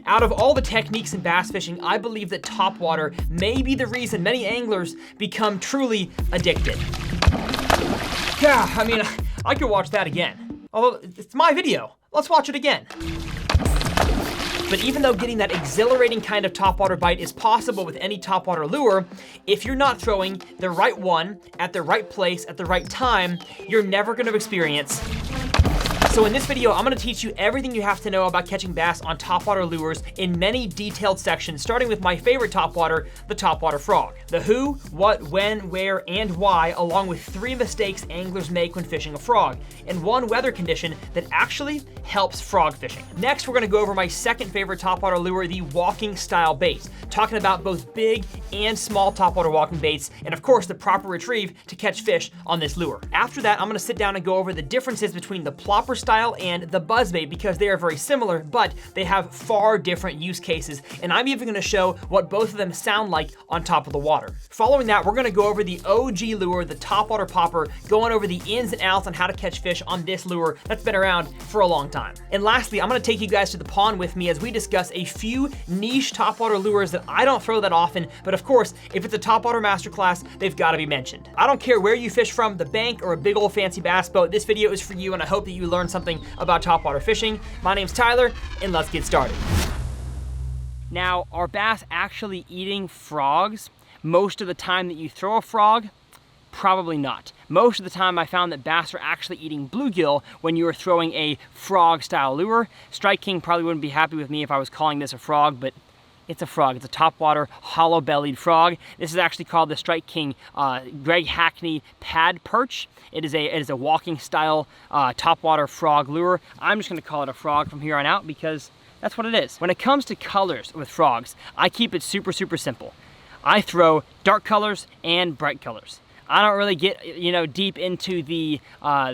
Out of all the techniques in bass fishing, I believe that topwater may be the reason many anglers become truly addicted. Yeah, I mean, I could watch that again. Although, it's my video. Let's watch it again. But even though getting that exhilarating kind of topwater bite is possible with any topwater lure, if you're not throwing the right one at the right place at the right time, you're never gonna experience. So in this video, I'm gonna teach you everything you have to know about catching bass on topwater lures in many detailed sections, starting with my favorite topwater, the topwater frog. The who, what, when, where, and why, along with 3 mistakes anglers make when fishing a frog, and 1 weather condition that actually helps frog fishing. Next, we're gonna go over my second favorite topwater lure, the walking style bait, talking about both big and small topwater walking baits, and of course, the proper retrieve to catch fish on this lure. After that, I'm gonna sit down and go over the differences between the Plopper style and the Buzzbait because they are very similar, but they have far different use cases, and I'm even gonna show what both of them sound like on top of the water. Following that, we're gonna go over the OG lure, the Topwater Popper, going over the ins and outs on how to catch fish on this lure that's been around for a long time. And lastly, I'm gonna take you guys to the pond with me as we discuss a few niche topwater lures that I don't throw that often, but of course, if it's a topwater masterclass, they've gotta be mentioned. I don't care where you fish from, the bank or a big old fancy bass boat, this video is for you, and I hope that you learned something about topwater fishing. My name's Tyler, and let's get started. Now, are bass actually eating frogs most of the time that you throw a frog? Probably not. Most of the time I found that bass are actually eating bluegill when you are throwing a frog style lure. Strike King probably wouldn't be happy with me if I was calling this a frog, but it's a frog. It's a topwater, hollow-bellied frog. This is actually called the Strike King Greg Hackney Pad Perch. It is a walking style topwater frog lure. I'm just gonna call it a frog from here on out because that's what it is. When it comes to colors with frogs, I keep it super, super simple. I throw dark colors and bright colors. I don't really get, deep into the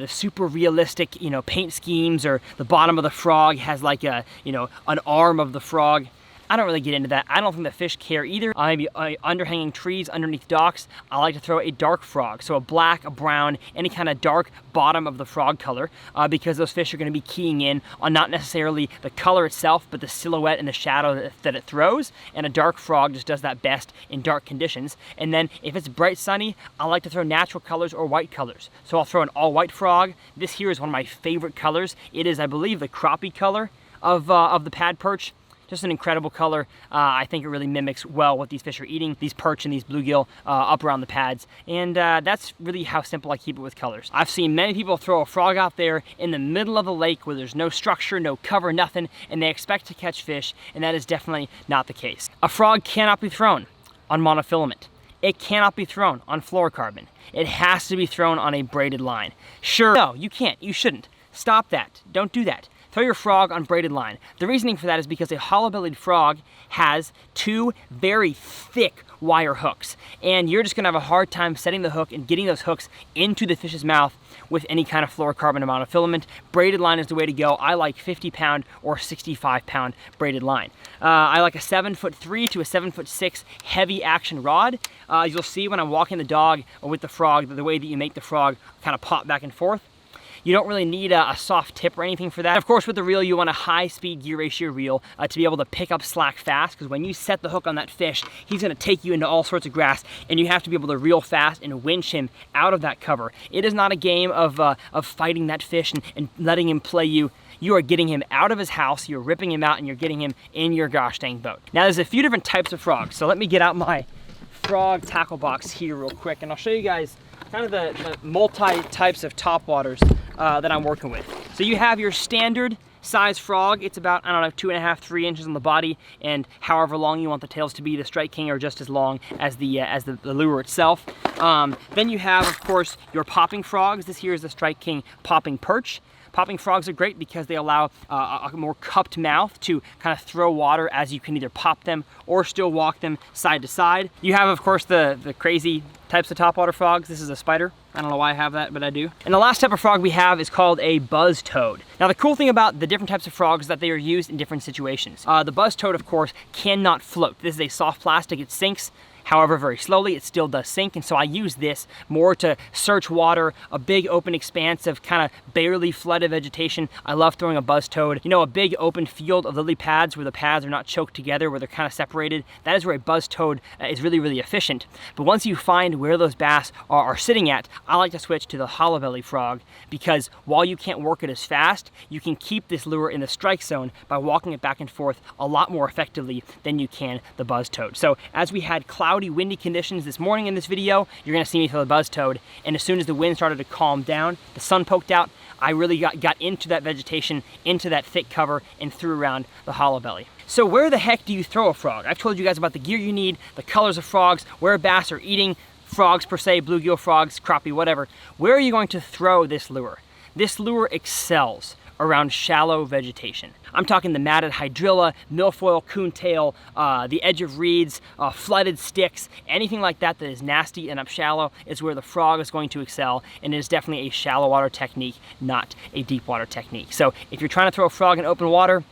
super realistic, paint schemes, or the bottom of the frog has like a, an arm of the frog. I don't really get into that. I don't think the fish care either. Maybe underhanging trees underneath docks, I like to throw a dark frog. So a black, a brown, any kind of dark bottom of the frog color, because those fish are gonna be keying in on not necessarily the color itself, but the silhouette and the shadow that it throws. And a dark frog just does that best in dark conditions. And then if it's bright sunny, I like to throw natural colors or white colors. So I'll throw an all white frog. This here is one of my favorite colors. It is, I believe, the crappie color of the pad perch. Just an incredible color. I think it really mimics well what these fish are eating, these perch and these bluegill up around the pads. And that's really how simple I keep it with colors. I've seen many people throw a frog out there in the middle of the lake where there's no structure, no cover, nothing, and they expect to catch fish, and that is definitely not the case. A frog cannot be thrown on monofilament. It cannot be thrown on fluorocarbon. It has to be thrown on a braided line. Sure, no, you can't, you shouldn't. Stop that, don't do that. Throw your frog on braided line. The reasoning for that is because a hollow-bellied frog has 2 very thick wire hooks, and you're just gonna have a hard time setting the hook and getting those hooks into the fish's mouth with any kind of fluorocarbon or monofilament. Braided line is the way to go. I like 50-pound or 65-pound braided line. I like a 7'3" to a 7'6" heavy action rod. You'll see when I'm walking the dog or with the frog, the way that you make the frog kind of pop back and forth. You don't really need a soft tip or anything for that. Of course, with the reel, you want a high-speed gear ratio reel to be able to pick up slack fast, because when you set the hook on that fish, he's gonna take you into all sorts of grass, and you have to be able to reel fast and winch him out of that cover. It is not a game of fighting that fish and letting him play you. You are getting him out of his house, you're ripping him out, and you're getting him in your gosh dang boat. Now, there's a few different types of frogs, so let me get out my frog tackle box here real quick, and I'll show you guys kind of the multi-types of topwaters that I'm working with. So you have your standard size frog. It's about, 2.5, 3 inches on the body, and however long you want the tails to be. The Strike King are just as long as the lure itself. Then you have, of course, your popping frogs. This here is the Strike King popping perch. Popping frogs are great because they allow a more cupped mouth to kind of throw water as you can either pop them or still walk them side to side. You have, of course, the crazy types of topwater frogs. This is a spider. I don't know why I have that, but I do. And the last type of frog we have is called a buzz toad. Now, the cool thing about the different types of frogs is that they are used in different situations. The buzz toad, of course, cannot float. This is a soft plastic. It sinks However, very slowly, it still does sink, and so I use this more to search water, a big open expanse of kind of barely flooded vegetation. I love throwing a buzz toad. You know, a big open field of lily pads where the pads are not choked together, where they're kind of separated. That is where a buzz toad is really, really efficient. But once you find where those bass are sitting at, I like to switch to the hollow belly frog, because while you can't work it as fast, you can keep this lure in the strike zone by walking it back and forth a lot more effectively than you can the buzz toad. So as we had cloudy, windy conditions this morning in this video, you're gonna see me throw the buzz toad, and as soon as the wind started to calm down, the sun poked out, I really got into that vegetation, into that thick cover, and threw around the hollow belly. So where the heck do you throw a frog? I've told you guys about the gear you need, the colors of frogs, where bass are eating frogs per se, bluegill frogs, crappie, whatever. Where are you going to throw this lure? This lure excels around shallow vegetation. I'm talking the matted hydrilla, milfoil, coontail, the edge of reeds, flooded sticks, anything like that that is nasty and up shallow is where the frog is going to excel, and it is definitely a shallow water technique, not a deep water technique. So if you're trying to throw a frog in open water,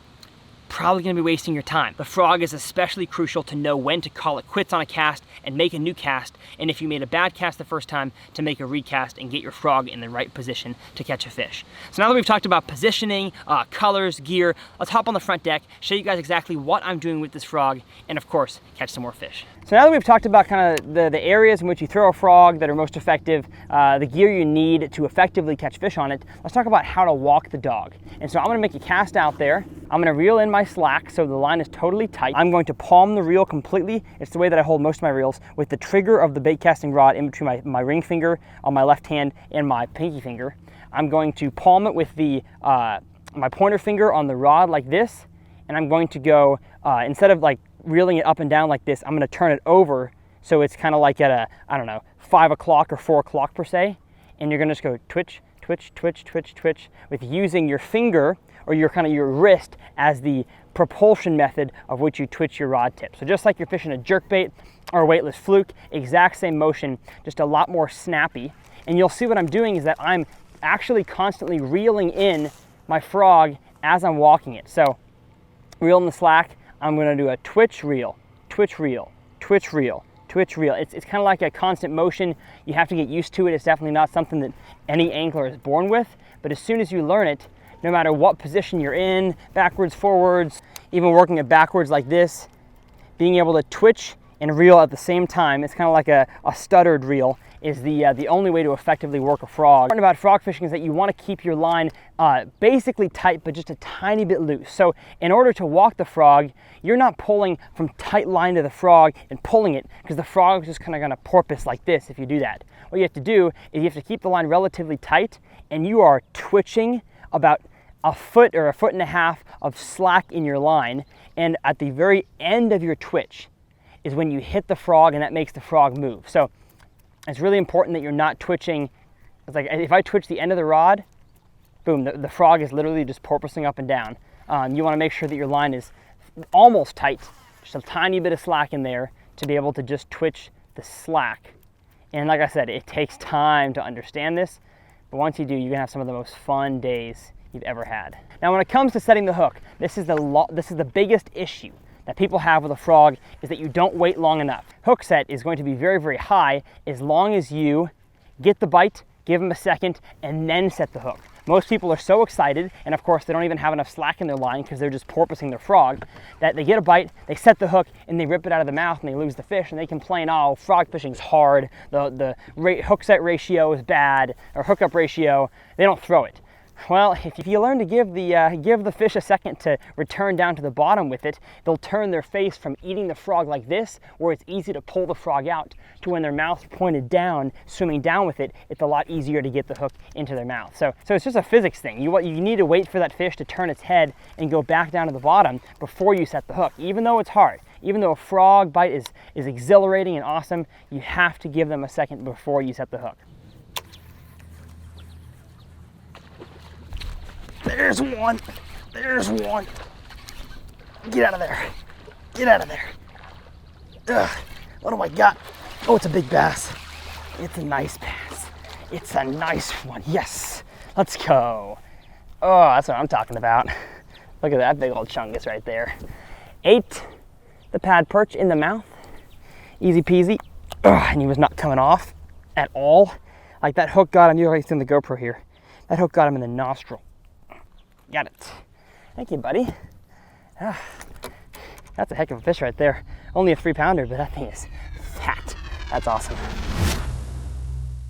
probably gonna be wasting your time. The frog is especially crucial to know when to call it quits on a cast and make a new cast, and if you made a bad cast the first time, to make a recast and get your frog in the right position to catch a fish. So now that we've talked about positioning, colors, gear, let's hop on the front deck, show you guys exactly what I'm doing with this frog, and of course, catch some more fish. So now that we've talked about kind of the areas in which you throw a frog that are most effective, the gear you need to effectively catch fish on it, let's talk about how to walk the dog. And so I'm gonna make a cast out there. I'm gonna reel in my slack so the line is totally tight. I'm going to palm the reel completely. It's the way that I hold most of my reels, with the trigger of the bait casting rod in between my ring finger on my left hand and my pinky finger. I'm going to palm it with the my pointer finger on the rod like this, and I'm going to go, instead of like reeling it up and down like this, I'm gonna turn it over so it's kind of like at a, I don't know, 5 o'clock or 4 o'clock per se, and you're gonna just go twitch, twitch, twitch, twitch, twitch, with using your finger or your kind of your wrist as the propulsion method of which you twitch your rod tip. So just like you're fishing a jerkbait or a weightless fluke, exact same motion, just a lot more snappy. And you'll see what I'm doing is that I'm actually constantly reeling in my frog as I'm walking it. So reel in the slack, I'm gonna do a twitch reel, twitch reel, twitch reel, twitch reel. It's kind of like a constant motion. You have to get used to it. It's definitely not something that any angler is born with, but as soon as you learn it, no matter what position you're in, backwards, forwards, even working it backwards like this, being able to twitch and reel at the same time, it's kind of like a stuttered reel, is the only way to effectively work a frog. The part about frog fishing is that you want to keep your line basically tight, but just a tiny bit loose. So in order to walk the frog, you're not pulling from tight line to the frog and pulling it, because the frog is just kind of gonna porpoise like this if you do that. What you have to do is you have to keep the line relatively tight, and you are twitching about a foot or a foot and a half of slack in your line, and at the very end of your twitch is when you hit the frog, and that makes the frog move. So it's really important that you're not twitching. It's like if I twitch the end of the rod, boom, the frog is literally just porpoising up and down. You want to make sure that your line is almost tight, just a tiny bit of slack in there to be able to just twitch the slack. And like I said, it takes time to understand this, but once you do, you're gonna have some of the most fun days you've ever had. Now when it comes to setting the hook, this is the biggest issue that people have with a frog, is that you don't wait long enough. Hook set is going to be very, very high as long as you get the bite, give them a second, and then set the hook. Most people are so excited, and of course they don't even have enough slack in their line because they're just porpoising their frog, that they get a bite, they set the hook, and they rip it out of the mouth and they lose the fish, and they complain, oh, frog fishing's hard, the hook set ratio is bad, or hookup ratio, they don't throw it. Well, if you learn to give the fish a second to return down to the bottom with it, they'll turn their face from eating the frog like this, where it's easy to pull the frog out, to when their mouth's pointed down, swimming down with it, it's a lot easier to get the hook into their mouth. So it's just a physics thing. You need to wait for that fish to turn its head and go back down to the bottom before you set the hook, even though it's hard. Even though a frog bite is exhilarating and awesome, you have to give them a second before you set the hook. There's one. There's one. Get out of there. Get out of there. Ugh. What do I got? Oh, it's a big bass. It's a nice bass. It's a nice one. Yes. Let's go. Oh, that's what I'm talking about. Look at that big old chungus right there. Ate the pad perch in the mouth. Easy peasy. Ugh, and he was not coming off at all. Like that hook got him, you already seen the GoPro here. That hook got him in the nostril. Got it. Thank you, buddy. Ah, that's a heck of a fish right there. Only a 3-pounder, but that thing is fat. That's awesome.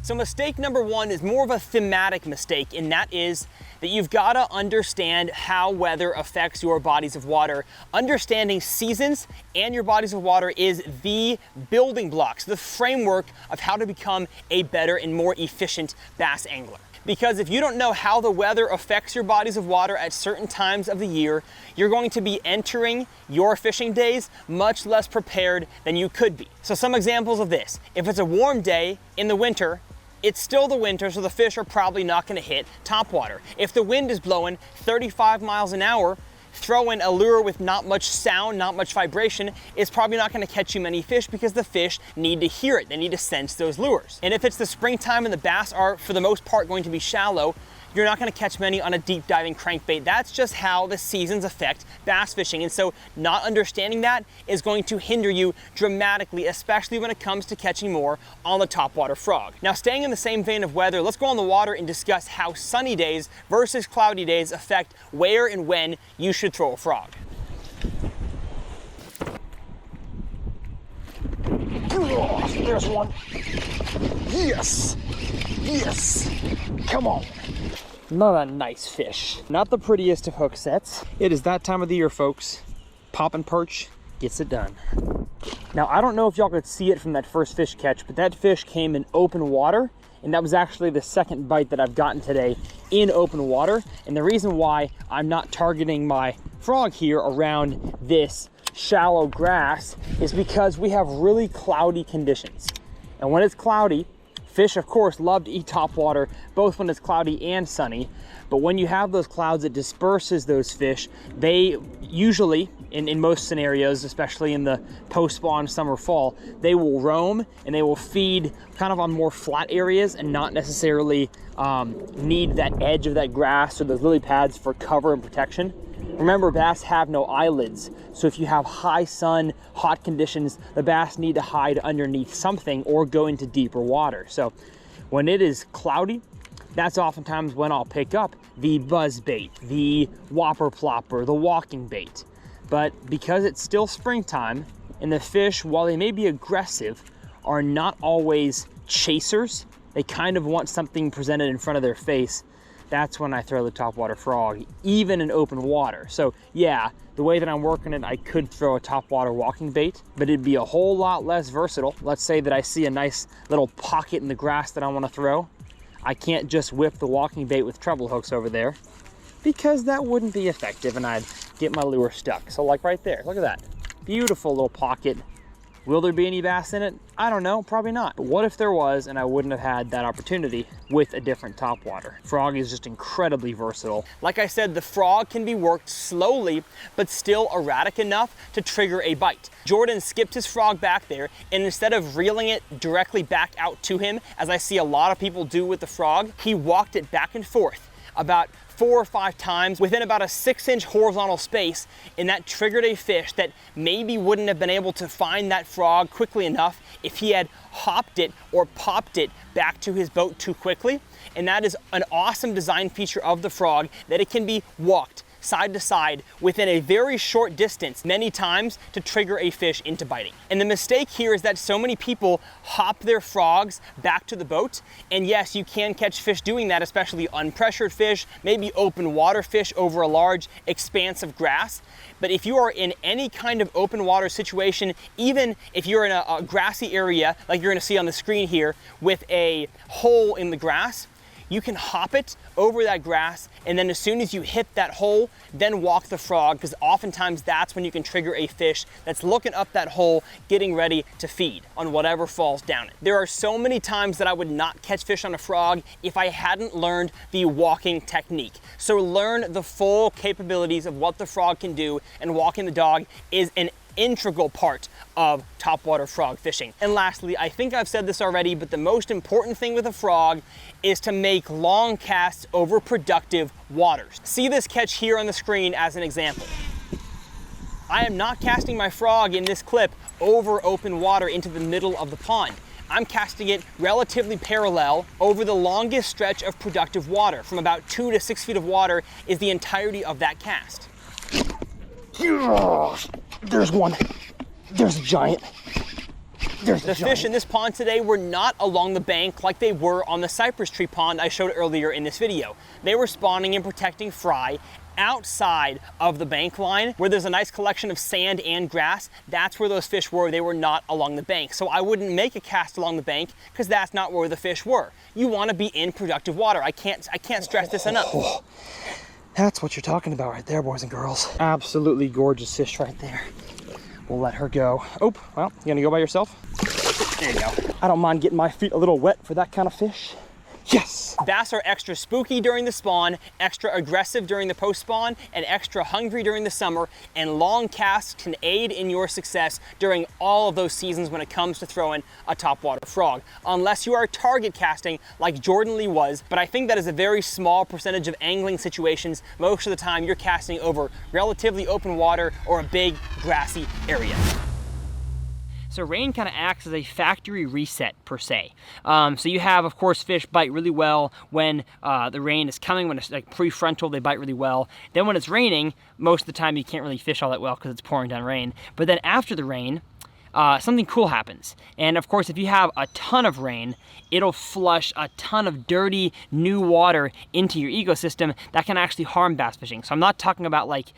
So mistake number 1 is more of a thematic mistake, and that is that you've got to understand how weather affects your bodies of water. Understanding seasons and your bodies of water is the building blocks, the framework of how to become a better and more efficient bass angler. Because if you don't know how the weather affects your bodies of water at certain times of the year, you're going to be entering your fishing days much less prepared than you could be. So some examples of this: if it's a warm day in the winter, it's still the winter, so the fish are probably not gonna hit topwater. If the wind is blowing 35 miles an hour, throwing a lure with not much sound, not much vibration, is probably not gonna catch you many fish because the fish need to hear it. They need to sense those lures. And if it's the springtime and the bass are, for the most part, going to be shallow, you're not gonna catch many on a deep diving crankbait. That's just how the seasons affect bass fishing. And so not understanding that is going to hinder you dramatically, especially when it comes to catching more on the topwater frog. Now, staying in the same vein of weather, let's go on the water and discuss how sunny days versus cloudy days affect where and when you should throw a frog. Oh, there's one. Yes, yes, come on. Not a nice fish. Not the prettiest of hook sets. It is that time of the year, folks. Pop and perch gets it done. Now, I don't know if y'all could see it from that first fish catch, but that fish came in open water, and that was actually the second bite that I've gotten today in open water. And the reason why I'm not targeting my frog here around this shallow grass is because we have really cloudy conditions. And when it's cloudy, fish, of course, love to eat topwater, both when it's cloudy and sunny. But when you have those clouds, it disperses those fish. They usually, in most scenarios, especially in the post-spawn summer, fall, they will roam and they will feed kind of on more flat areas and not necessarily need that edge of that grass or those lily pads for cover and protection. Remember, bass have no eyelids, so if you have high sun, hot conditions, the bass need to hide underneath something or go into deeper water. So when it is cloudy, that's oftentimes when I'll pick up the buzzbait, the whopper plopper, the walking bait. But because it's still springtime and the fish, while they may be aggressive, are not always chasers, they kind of want something presented in front of their face, that's when I throw the topwater frog, even in open water. So yeah, the way that I'm working it, I could throw a topwater walking bait, but it'd be a whole lot less versatile. Let's say that I see a nice little pocket in the grass that I want to throw. I can't just whip the walking bait with treble hooks over there because that wouldn't be effective and I'd get my lure stuck. So like right there, look at that. Beautiful little pocket. Will there be any bass in it? I don't know, probably not. But what if there was and I wouldn't have had that opportunity with a different topwater? Frog is just incredibly versatile. Like I said, the frog can be worked slowly, but still erratic enough to trigger a bite. Jordan skipped his frog back there, and instead of reeling it directly back out to him, as I see a lot of people do with the frog, he walked it back and forth about 4 or 5 times within about a 6-inch horizontal space, and that triggered a fish that maybe wouldn't have been able to find that frog quickly enough if he had hopped it or popped it back to his boat too quickly. And that is an awesome design feature of the frog, that it can be walked side to side within a very short distance many times to trigger a fish into biting. And the mistake here is that so many people hop their frogs back to the boat, and yes, you can catch fish doing that, especially unpressured fish, maybe open water fish over a large expanse of grass. But if you are in any kind of open water situation, even if you're in a grassy area like you're gonna see on the screen here with a hole in the grass, you can hop it over that grass, and then as soon as you hit that hole, then walk the frog, because oftentimes that's when you can trigger a fish that's looking up that hole, getting ready to feed on whatever falls down it. There are so many times that I would not catch fish on a frog if I hadn't learned the walking technique. So learn the full capabilities of what the frog can do, and walking the dog is an integral part of topwater frog fishing. And lastly, I think I've said this already, but the most important thing with a frog is to make long casts over productive waters. See this catch here on the screen as an example. I am not casting my frog in this clip over open water into the middle of the pond. I'm casting it relatively parallel over the longest stretch of productive water. From about 2 to 6 feet of water is the entirety of that cast. There's one. There's a giant. The fish in this pond today were not along the bank like they were on the cypress tree pond I showed earlier in this video. They were spawning and protecting fry outside of the bank line where there's a nice collection of sand and grass. That's where those fish were. They were not along the bank. So I wouldn't make a cast along the bank because that's not where the fish were. You want to be in productive water. I can't stress this enough. That's what you're talking about right there, boys and girls. Absolutely gorgeous fish right there. We'll let her go. Oh, well, you gonna go by yourself? There you go. I don't mind getting my feet a little wet for that kind of fish. Yes! Bass are extra spooky during the spawn, extra aggressive during the post-spawn, and extra hungry during the summer, and long casts can aid in your success during all of those seasons when it comes to throwing a topwater frog. Unless you are target casting like Jordan Lee was, but I think that is a very small percentage of angling situations. Most of the time you're casting over relatively open water or a big grassy area. So rain kind of acts as a factory reset per se. So you have, of course, fish bite really well when the rain is coming. When it's like prefrontal, they bite really well. Then when it's raining, most of the time you can't really fish all that well because it's pouring down rain. But then after the rain, something cool happens. And of course, if you have a ton of rain, it'll flush a ton of dirty new water into your ecosystem that can actually harm bass fishing. So I'm not talking about like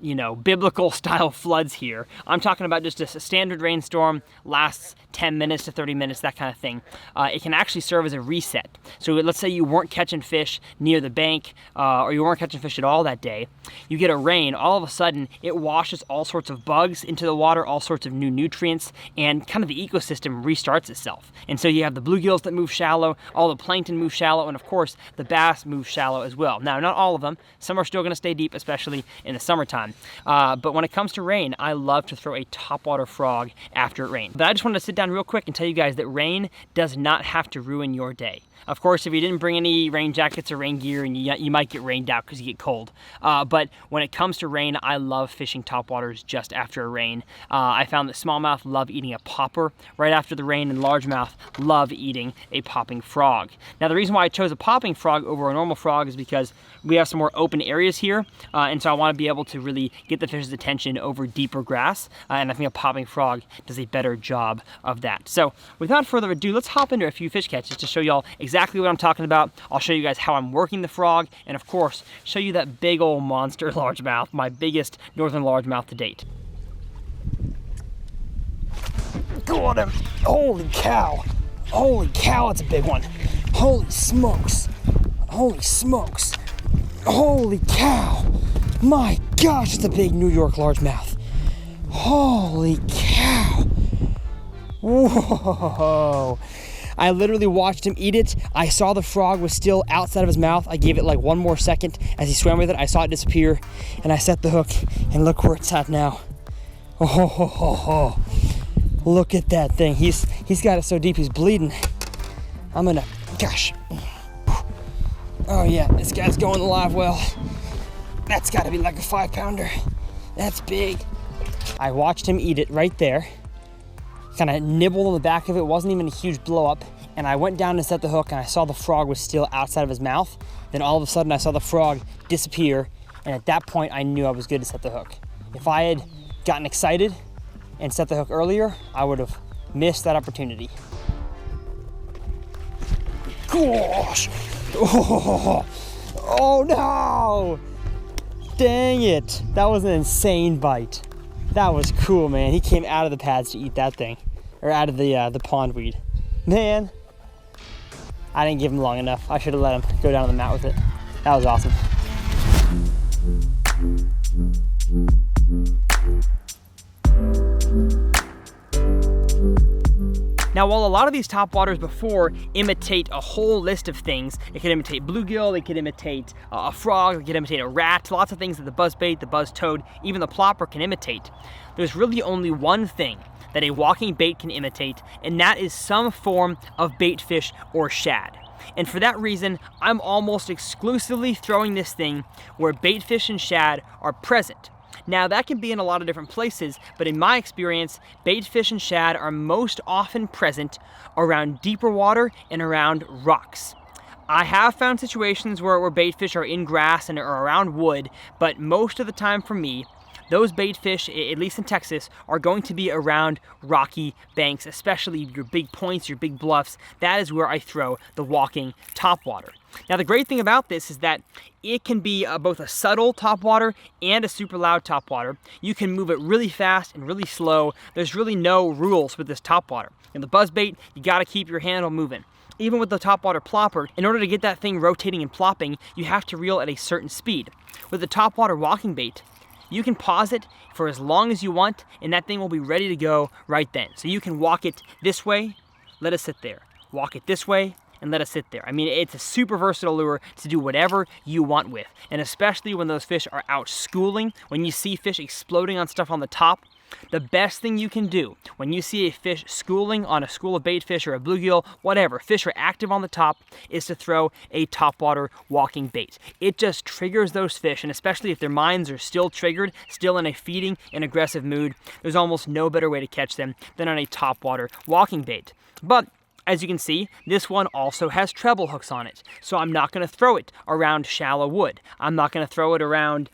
you know, biblical style floods here. I'm talking about just a standard rainstorm, lasts 10 minutes to 30 minutes, that kind of thing. It can actually serve as a reset. So let's say you weren't catching fish near the bank or you weren't catching fish at all that day. You get a rain, all of a sudden it washes all sorts of bugs into the water, all sorts of new nutrients, and kind of the ecosystem restarts itself. And so you have the bluegills that move shallow, all the plankton move shallow, and of course the bass move shallow as well. Now, not all of them. Some are still gonna stay deep, especially in the summertime. But when it comes to rain, I love to throw a topwater frog after it rains. But I just wanted to sit down real quick and tell you guys that rain does not have to ruin your day. Of course, if you didn't bring any rain jackets or rain gear, and you might get rained out because you get cold. But when it comes to rain, I love fishing topwaters just after a rain. I found that smallmouth love eating a popper right after the rain, and largemouth love eating a popping frog. Now, the reason why I chose a popping frog over a normal frog is because we have some more open areas here, and so I want to be able to really get the fish's attention over deeper grass, and I think a popping frog does a better job of that. So without further ado, let's hop into a few fish catches to show y'all exactly what I'm talking about. I'll show you guys how I'm working the frog, and of course, show you that big old monster largemouth, my biggest northern largemouth to date. Go on him. Holy cow. Holy cow, it's a big one. Holy smokes. Holy smokes. Holy cow. My gosh, it's a big New York largemouth. Holy cow. Whoa. I literally watched him eat it. I saw the frog was still outside of his mouth. I gave it like one more second as he swam with it. I saw it disappear, and I set the hook, and look where it's at now. Oh, look at that thing. He's got it so deep he's bleeding. I'm gonna, gosh. Oh yeah, this guy's going the live well. That's gotta be like a 5-pounder. That's big. I watched him eat it right there. Kind of nibbled on the back of it. Wasn't even a huge blow up. And I went down to set the hook, and I saw the frog was still outside of his mouth. Then all of a sudden I saw the frog disappear. And at that point I knew I was good to set the hook. If I had gotten excited and set the hook earlier, I would have missed that opportunity. Gosh. Oh no! Dang it. That was an insane bite. That was cool, man. He came out of the pads to eat that thing. Or out of the pondweed. Man, I didn't give him long enough. I should have let him go down on the mat with it. That was awesome. Now, while a lot of these topwaters before imitate a whole list of things, it could imitate bluegill, it could imitate a frog, it could imitate a rat, lots of things that the buzzbait, the buzz toad, even the plopper can imitate. There's really only one thing that a walking bait can imitate, and that is some form of bait fish or shad. And for that reason, I'm almost exclusively throwing this thing where bait fish and shad are present. Now that can be in a lot of different places, but in my experience, bait fish and shad are most often present around deeper water and around rocks. I have found situations where bait fish are in grass and are around wood, but most of the time for me, those bait fish, at least in Texas, are going to be around rocky banks, especially your big points, your big bluffs. That is where I throw the walking topwater. Now the great thing about this is that it can be both a subtle topwater and a super loud topwater. You can move it really fast and really slow. There's really no rules with this topwater. In the buzzbait, you gotta keep your handle moving. Even with the topwater plopper, in order to get that thing rotating and plopping, you have to reel at a certain speed. With the topwater walking bait, you can pause it for as long as you want, and that thing will be ready to go right then. So you can walk it this way, let it sit there. Walk it this way, and let it sit there. I mean, it's a super versatile lure to do whatever you want with. And especially when those fish are out schooling, when you see fish exploding on stuff on the top, the best thing you can do when you see a fish schooling on a school of bait fish or a bluegill, whatever, fish are active on the top, is to throw a topwater walking bait. It just triggers those fish, and especially if their minds are still triggered, still in a feeding and aggressive mood, there's almost no better way to catch them than on a topwater walking bait. But as you can see, this one also has treble hooks on it, so I'm not going to throw it around shallow wood. I'm not going to throw it around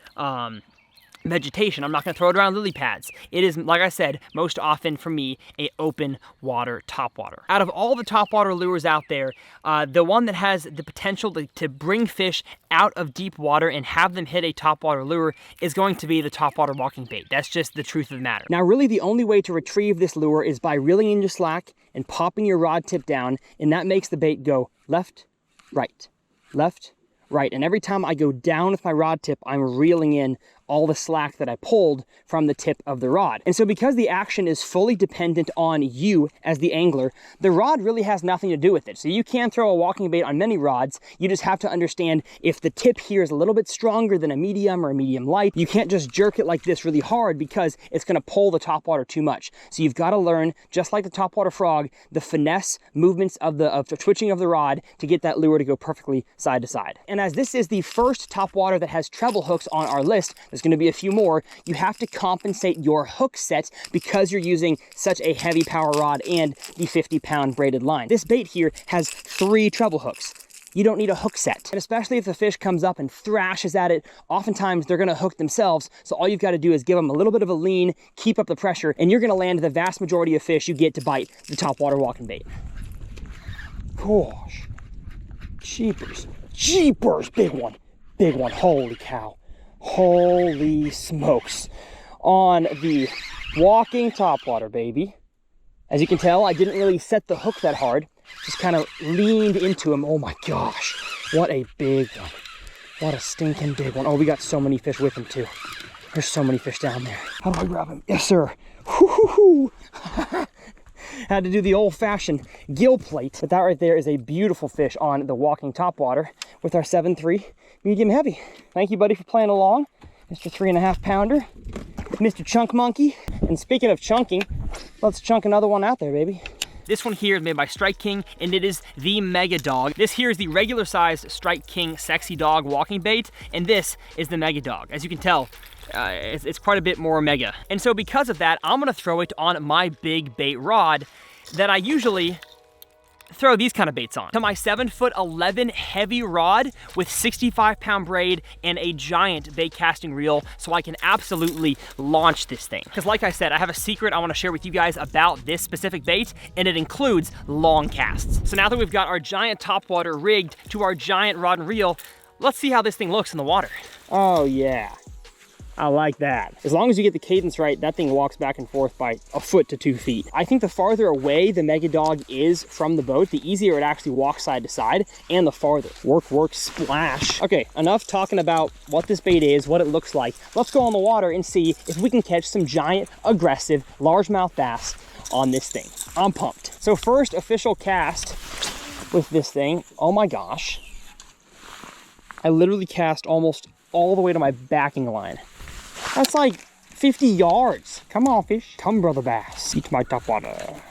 vegetation. I'm not going to throw it around lily pads. It is, like I said, most often for me, a open water topwater. Out of all the topwater lures out there, the one that has the potential to bring fish out of deep water and have them hit a topwater lure is going to be the topwater walking bait. That's just the truth of the matter. Now, really the only way to retrieve this lure is by reeling in your slack and popping your rod tip down, and that makes the bait go left, right, left, right. And every time I go down with my rod tip, I'm reeling in all the slack that I pulled from the tip of the rod. And so because the action is fully dependent on you as the angler, the rod really has nothing to do with it. So you can throw a walking bait on many rods. You just have to understand if the tip here is a little bit stronger than a medium or a medium light, you can't just jerk it like this really hard because it's gonna pull the topwater too much. So you've gotta learn, just like the topwater frog, the finesse movements of the twitching of the rod to get that lure to go perfectly side to side. And as this is the first topwater that has treble hooks on our list, there's going to be a few more. You have to compensate your hook set because you're using such a heavy power rod and the 50-pound braided line. This bait here has 3 treble hooks. You don't need a hook set. And especially if the fish comes up and thrashes at it, oftentimes they're gonna hook themselves. So all you've got to do is give them a little bit of a lean, keep up the pressure, and you're gonna land the vast majority of fish you get to bite the topwater walking bait. Gosh, jeepers, jeepers, big one, holy cow. Holy smokes. On the walking topwater, baby. As you can tell, I didn't really set the hook that hard. Just kind of leaned into him. Oh my gosh. What a big one. What a stinking big one. Oh, we got so many fish with him too. There's so many fish down there. How do I grab him? Yes, sir. Woo-hoo-hoo. Had to do the old-fashioned gill plate. But that right there is a beautiful fish on the walking topwater with our 7.3 medium heavy. Thank you, buddy, for playing along. Mr. 3.5 pounder, Mr. Chunk Monkey. And speaking of chunking, let's chunk another one out there, baby. This one here is made by Strike King, and it is the Mega Dog. This here is the regular size Strike King Sexy Dog walking bait, and this is the Mega Dog. As you can tell, it's quite a bit more mega. And so because of that, I'm gonna throw it on my big bait rod that I usually throw these kind of baits on. To my 7'11" heavy rod with 65-pound braid and a giant bait casting reel, so I can absolutely launch this thing. Because like I said, I have a secret I want to share with you guys about this specific bait, and it includes long casts. So now that we've got our giant topwater rigged to our giant rod and reel, let's see how this thing looks in the water. Oh yeah, I like that. As long as you get the cadence right, that thing walks back and forth by a foot to 2 feet. I think the farther away the Mega Dog is from the boat, the easier it actually walks side to side, and the farther. Work, work, splash. Okay, enough talking about what this bait is, what it looks like. Let's go on the water and see if we can catch some giant, aggressive, largemouth bass on this thing. I'm pumped. So first official cast with this thing. Oh my gosh. I literally cast almost all the way to my backing line. That's like 50 yards. Come on, fish. Come, brother bass. Eat my topwater.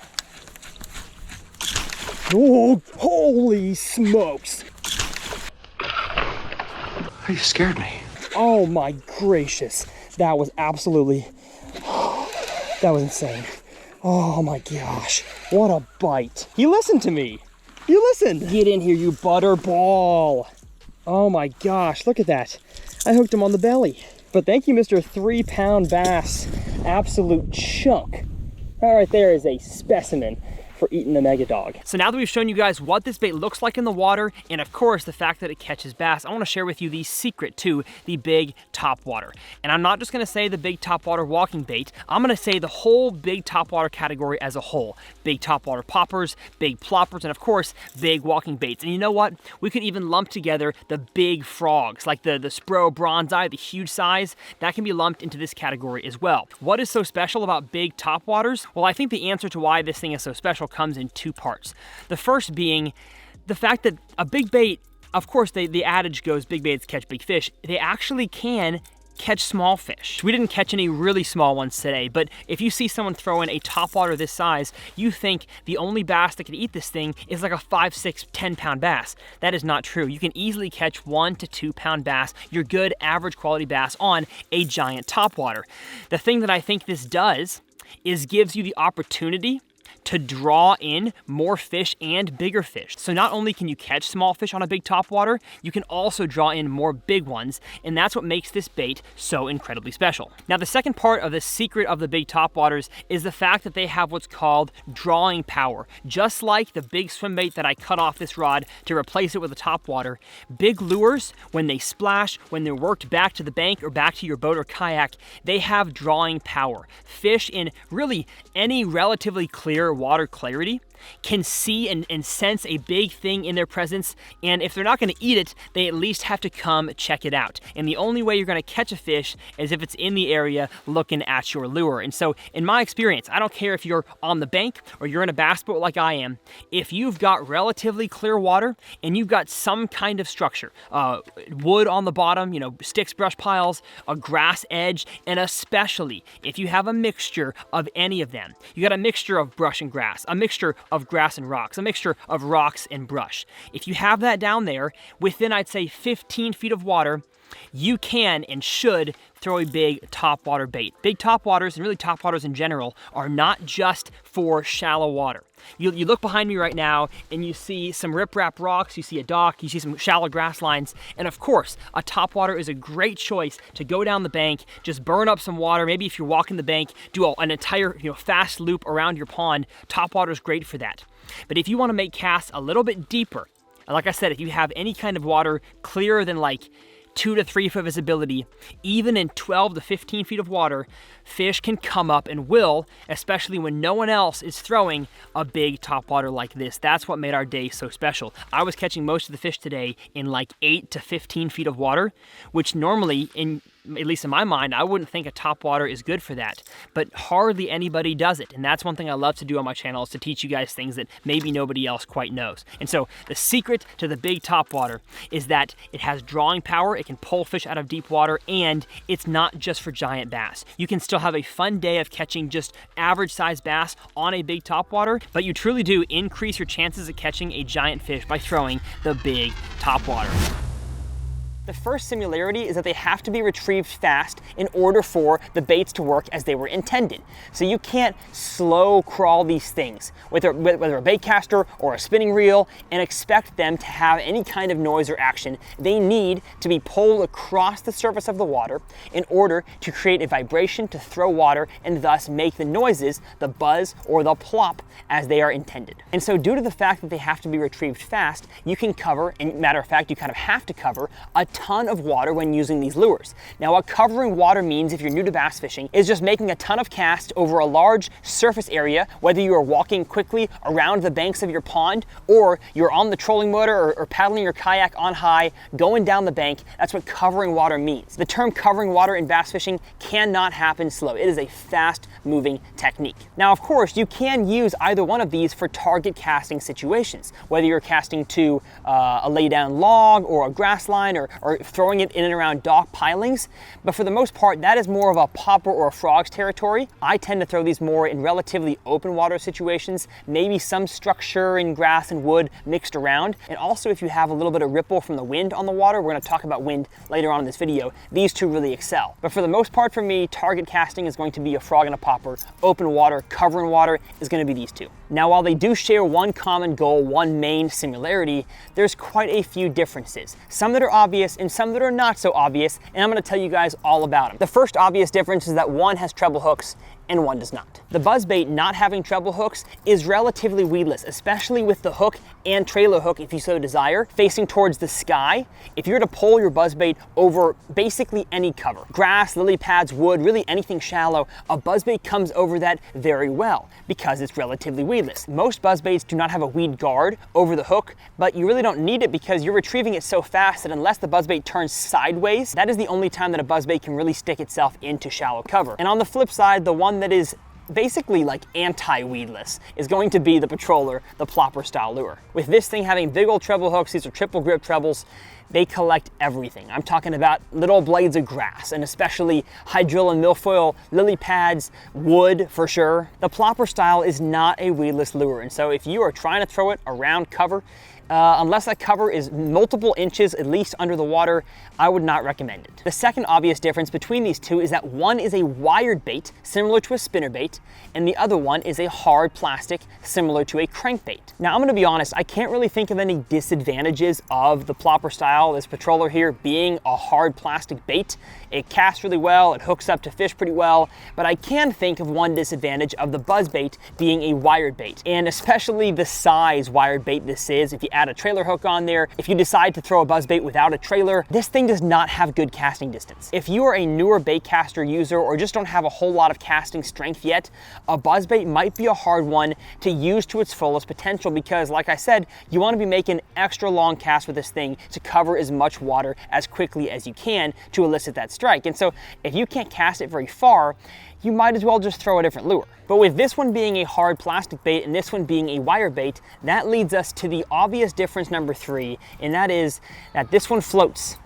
Oh, holy smokes. You scared me. Oh my gracious. That was absolutely, that was insane. Oh my gosh, what a bite. He listened to me. You listened. Get in here, you butterball. Oh my gosh, look at that. I hooked him on the belly. But thank you, Mr. 3-pound bass. Absolute chunk. That right there is a specimen for eating the mega dog. So now that we've shown you guys what this bait looks like in the water, and of course the fact that it catches bass, I want to share with you the secret to the big topwater. And I'm not just going to say the big topwater walking bait, I'm going to say the whole big topwater category as a whole. Big topwater poppers, big ploppers, and of course big walking baits. And you know what? We could even lump together the big frogs, like the Spro bronzeye, the huge size, that can be lumped into this category as well. What is so special about big topwaters? Well, I think the answer to why this thing is so special comes in two parts. The first being the fact that a big bait, of course the adage goes big baits catch big fish, they actually can catch small fish. We didn't catch any really small ones today, but if you see someone throw in a topwater this size, you think the only bass that can eat this thing is like a 5, 6, 10-pound bass. That is not true. You can easily catch 1 to 2-pound bass, your good average quality bass, on a giant topwater. The thing that I think this does is gives you the opportunity to draw in more fish and bigger fish. So not only can you catch small fish on a big topwater, you can also draw in more big ones, and that's what makes this bait so incredibly special. Now, the second part of the secret of the big topwaters is the fact that they have what's called drawing power. Just like the big swim bait that I cut off this rod to replace it with a topwater, big lures, when they splash, when they're worked back to the bank or back to your boat or kayak, they have drawing power. Fish in really any relatively clear water clarity can see and sense a big thing in their presence, and if they're not going to eat it, they at least have to come check it out. And the only way you're going to catch a fish is if it's in the area looking at your lure. And so in my experience, I don't care if you're on the bank or you're in a bass boat like I am, if you've got relatively clear water and you've got some kind of structure, wood on the bottom, sticks, brush piles, a grass edge, and especially if you have a mixture of any of them, you got a mixture of brush and grass, a mixture of grass and rocks, a mixture of rocks and brush. If you have that down there, within I'd say 15 feet of water, you can and should throw a big topwater bait. Big topwaters, and really topwaters in general, are not just for shallow water. You look behind me right now and you see some riprap rocks, you see a dock, you see some shallow grass lines, and of course, a topwater is a great choice to go down the bank, just burn up some water. Maybe if you're walking the bank, do an entire fast loop around your pond. Topwater is great for that. But if you want to make casts a little bit deeper, and like I said, if you have any kind of water clearer than like 2 to 3 foot visibility, even in 12 to 15 feet of water, fish can come up and will, especially when no one else is throwing a big topwater like this. That's what made our day so special. I was catching most of the fish today in like 8 to 15 feet of water, which normally, at least in my mind, I wouldn't think a topwater is good for that, but hardly anybody does it. And that's one thing I love to do on my channel, is to teach you guys things that maybe nobody else quite knows. And so the secret to the big topwater is that it has drawing power, it can pull fish out of deep water, and it's not just for giant bass. You can still have a fun day of catching just average sized bass on a big topwater, but you truly do increase your chances of catching a giant fish by throwing the big topwater. The first similarity is that they have to be retrieved fast in order for the baits to work as they were intended. So you can't slow crawl these things, whether a bait caster or a spinning reel, and expect them to have any kind of noise or action. They need to be pulled across the surface of the water in order to create a vibration to throw water and thus make the noises, the buzz or the plop, as they are intended. And so due to the fact that they have to be retrieved fast, you can cover, and matter of fact, you kind of have to cover a ton of water when using these lures. Now, what covering water means, if you're new to bass fishing, is just making a ton of casts over a large surface area, whether you are walking quickly around the banks of your pond, or you're on the trolling motor or paddling your kayak on high, going down the bank. That's what covering water means. The term covering water in bass fishing cannot happen slow. It is a fast moving technique. Now, of course, you can use either one of these for target casting situations, whether you're casting to a lay down log or a grass line or or throwing it in and around dock pilings, but for the most part, that is more of a popper or a frog's territory. I tend to throw these more in relatively open water situations, maybe some structure in grass and wood mixed around. And also if you have a little bit of ripple from the wind on the water, we're gonna talk about wind later on in this video, these two really excel. But for the most part for me, target casting is going to be a frog and a popper. Open water, cover in water is gonna be these two. Now, while they do share one common goal, one main similarity, there's quite a few differences. Some that are obvious and some that are not so obvious, and I'm gonna tell you guys all about them. The first obvious difference is that one has treble hooks and one does not. The Buzzbait not having treble hooks is relatively weedless, especially with the hook and trailer hook, if you so desire, facing towards the sky. If you were to pull your Buzzbait over basically any cover, grass, lily pads, wood, really anything shallow, a Buzzbait comes over that very well because it's relatively weedless. Most Buzzbaits do not have a weed guard over the hook, but you really don't need it because you're retrieving it so fast that unless the Buzzbait turns sideways, that is the only time that a Buzzbait can really stick itself into shallow cover. And on the flip side, the one that is basically like anti-weedless is going to be the Patroller, the Plopper style lure. With this thing having big old treble hooks, these are triple grip trebles, they collect everything. I'm talking about little blades of grass, and especially hydrilla and milfoil, lily pads, wood for sure. The Plopper style is not a weedless lure, and so if you are trying to throw it around cover, unless that cover is multiple inches at least under the water, I would not recommend it. The second obvious difference between these two is that one is a wired bait, similar to a spinnerbait, and the other one is a hard plastic, similar to a crankbait. Now, I'm gonna be honest, I can't really think of any disadvantages of the Plopper style, this Patroller here, being a hard plastic bait. It casts really well, it hooks up to fish pretty well, but I can think of one disadvantage of the Buzzbait being a wired bait, and especially the size wired bait this is. If you add a trailer hook on there, if you decide to throw a Buzzbait without a trailer, this thing does not have good casting distance. If you are a newer bait caster user or just don't have a whole lot of casting strength yet, a Buzzbait might be a hard one to use to its fullest potential because, like I said, you want to be making extra long casts with this thing to cover as much water as quickly as you can to elicit that strike. And so if you can't cast it very far, you might as well just throw a different lure. But with this one being a hard plastic bait and this one being a wire bait, that leads us to the obvious difference number 3, and that is that this one floats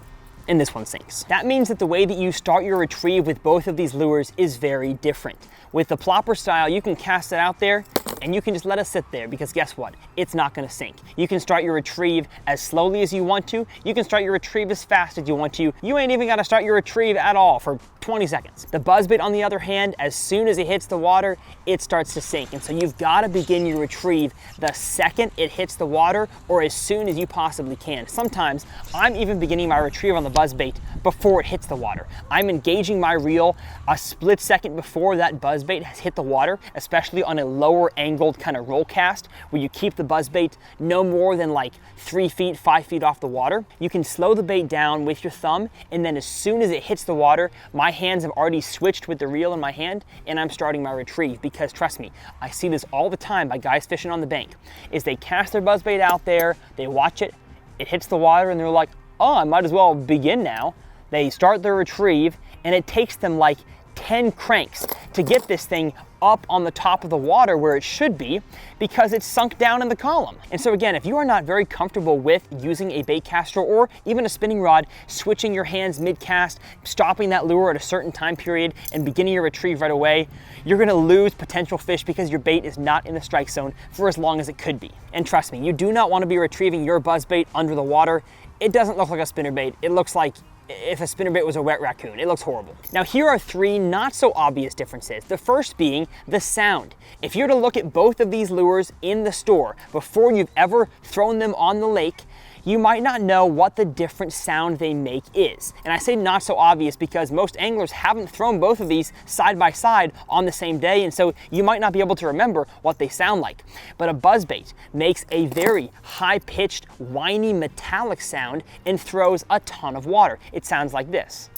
and this one sinks. That means that the way that you start your retrieve with both of these lures is very different. With the Plopper style, you can cast it out there and you can just let it sit there because guess what? It's not gonna sink. You can start your retrieve as slowly as you want to. You can start your retrieve as fast as you want to. You ain't even gotta start your retrieve at all for 20 seconds. The Buzzbait, on the other hand, as soon as it hits the water, it starts to sink. And so you've gotta begin your retrieve the second it hits the water or as soon as you possibly can. Sometimes I'm even beginning my retrieve on the Buzzbait before it hits the water. I'm engaging my reel a split second before that Buzzbait has hit the water, especially on a lower angled kind of roll cast where you keep the Buzzbait no more than like 3 feet, 5 feet off the water. You can slow the bait down with your thumb, and then as soon as it hits the water, my hands have already switched with the reel in my hand and I'm starting my retrieve because trust me, I see this all the time by guys fishing on the bank, is they cast their Buzzbait out there, they watch it, it hits the water and they're like, oh, I might as well begin now. They start their retrieve and it takes them like 10 cranks to get this thing up on the top of the water where it should be because it's sunk down in the column. And so again, if you are not very comfortable with using a bait caster or even a spinning rod, switching your hands mid-cast, stopping that lure at a certain time period and beginning your retrieve right away, you're gonna lose potential fish because your bait is not in the strike zone for as long as it could be. And trust me, you do not wanna be retrieving your Buzzbait under the water. It doesn't look like a spinnerbait. It looks like if a spinnerbait was a wet raccoon. It looks horrible. Now here are 3 not so obvious differences. The first being the sound. If you're to look at both of these lures in the store before you've ever thrown them on the lake, you might not know what the different sound they make is. And I say not so obvious because most anglers haven't thrown both of these side by side on the same day, and so you might not be able to remember what they sound like. But a Buzzbait makes a very high-pitched, whiny, metallic sound and throws a ton of water. It sounds like this.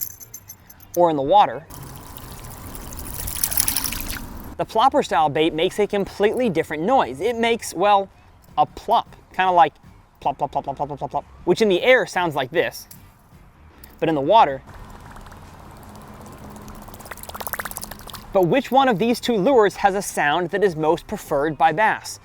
Or in the water, the Plopper style bait makes a completely different noise. It makes, well, a plop, kind of like plop, plop, plop, plop, plop, plop, plop, which in the air sounds like this, but in the water. But which one of these 2 lures has a sound that is most preferred by bass?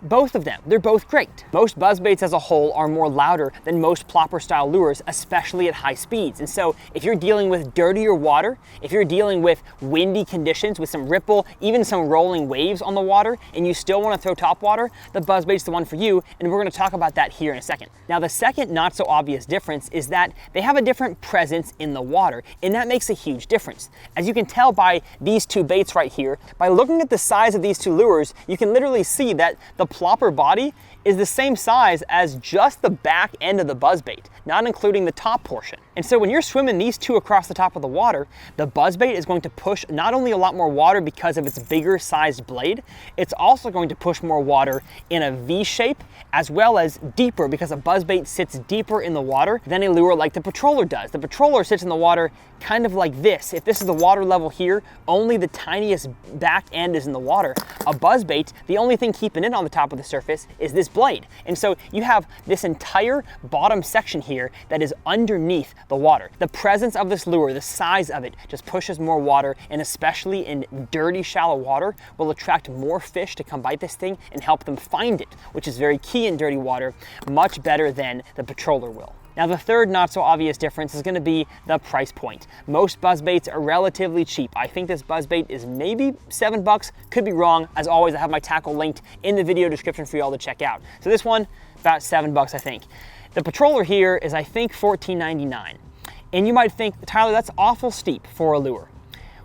Both of them, they're both great. Most buzzbaits as a whole are more louder than most plopper style lures, especially at high speeds. And so if you're dealing with dirtier water, if you're dealing with windy conditions with some ripple, even some rolling waves on the water, and you still want to throw topwater, the buzzbait's the one for you, and we're going to talk about that here in a second. Now the second not so obvious difference is that they have a different presence in the water, and that makes a huge difference. As you can tell by these two baits right here, by looking at the size of these two lures, you can literally see that the plopper body is the same size as just the back end of the buzzbait, not including the top portion. And so when you're swimming these two across the top of the water, the buzzbait is going to push not only a lot more water because of its bigger sized blade, it's also going to push more water in a V shape, as well as deeper, because a buzzbait sits deeper in the water than a lure like the patroller does. The patroller sits in the water kind of like this. If this is the water level here, only the tiniest back end is in the water. A buzzbait, the only thing keeping it on the top of the surface is this blade. And so you have this entire bottom section here that is underneath the water. The presence of this lure, the size of it, just pushes more water, and especially in dirty, shallow water, will attract more fish to come bite this thing and help them find it, which is very key in dirty water, much better than the patroller will. Now the third not so obvious difference is going to be the price point. Most buzzbaits are relatively cheap. I think this buzzbait is maybe $7, could be wrong. As always, I have my tackle linked in the video description for you all to check out. So this one, about $7 I think. The patroller here is I think $14.99. And you might think, Tyler, that's awful steep for a lure.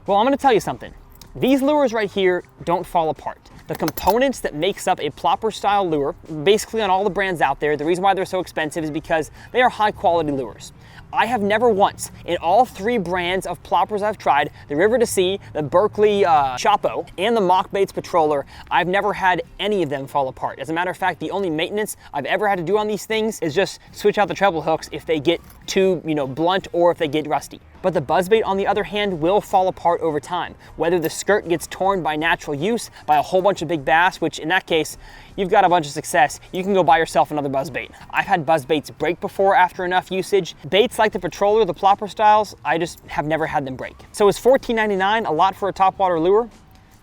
Well, I'm going to tell you something. These lures right here don't fall apart. The components that makes up a plopper style lure, basically on all the brands out there, the reason why they're so expensive is because they are high quality lures. I have never once, in all three brands of ploppers I've tried, the River to Sea, the Berkeley Chapo, and the Mach Baits Patroller, I've never had any of them fall apart. As a matter of fact, the only maintenance I've ever had to do on these things is just switch out the treble hooks if they get too, blunt, or if they get rusty. But the buzzbait, on the other hand, will fall apart over time. Whether the skirt gets torn by natural use, by a whole bunch of big bass, which in that case, you've got a bunch of success, you can go buy yourself another buzzbait. I've had buzzbaits break before after enough usage. Baits like the patroller, the plopper styles, I just have never had them break. So is $14.99 a lot for a topwater lure?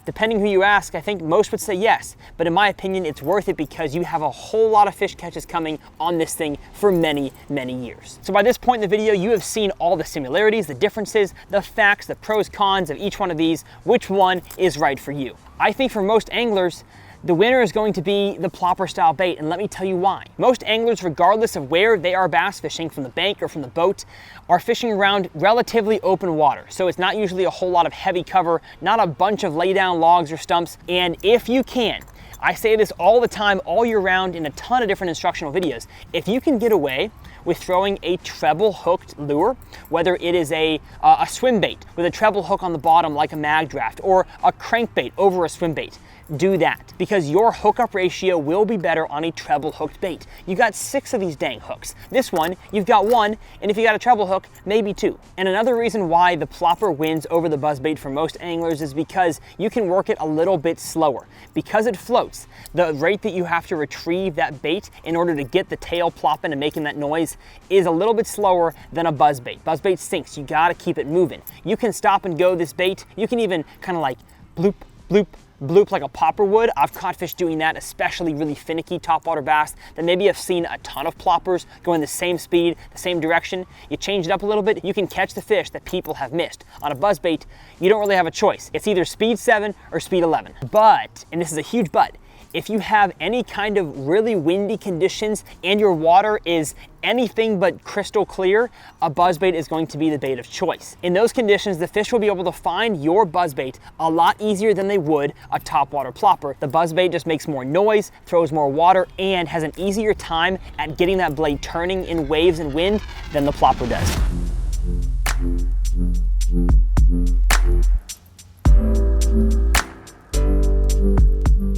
Depending who you ask, I think most would say yes, but in my opinion, it's worth it because you have a whole lot of fish catches coming on this thing for many, many years. So by this point in the video, you have seen all the similarities, the differences, the facts, the pros, cons of each one of these. Which one is right for you? I think for most anglers, the winner is going to be the plopper style bait, and let me tell you why. Most anglers, regardless of where they are bass fishing, from the bank or from the boat, are fishing around relatively open water. So it's not usually a whole lot of heavy cover, not a bunch of lay down logs or stumps. And if you can, I say this all the time, all year round, in a ton of different instructional videos, if you can get away with throwing a treble hooked lure, whether it is a swim bait with a treble hook on the bottom like a mag draft, or a crankbait over a swim bait, do that, because your hookup ratio will be better on a treble hooked bait. You got 6 of these dang hooks. This one, you've got 1, and if you got a treble hook, maybe 2. And another reason why the plopper wins over the buzzbait for most anglers is because you can work it a little bit slower. Because it floats, the rate that you have to retrieve that bait in order to get the tail plopping and making that noise is a little bit slower than a buzzbait. Buzzbait sinks, you gotta keep it moving. You can stop and go this bait, you can even kind of like bloop, bloop, bloop like a popper would. I've caught fish doing that, especially really finicky topwater bass that maybe have seen a ton of ploppers going the same speed, the same direction. You change it up a little bit, you can catch the fish that people have missed. On a buzzbait, you don't really have a choice. It's either speed 7 or speed 11. But, and this is a huge but, if you have any kind of really windy conditions and your water is anything but crystal clear, a buzzbait is going to be the bait of choice. In those conditions, the fish will be able to find your buzzbait a lot easier than they would a topwater plopper. The buzzbait just makes more noise, throws more water, and has an easier time at getting that blade turning in waves and wind than the plopper does.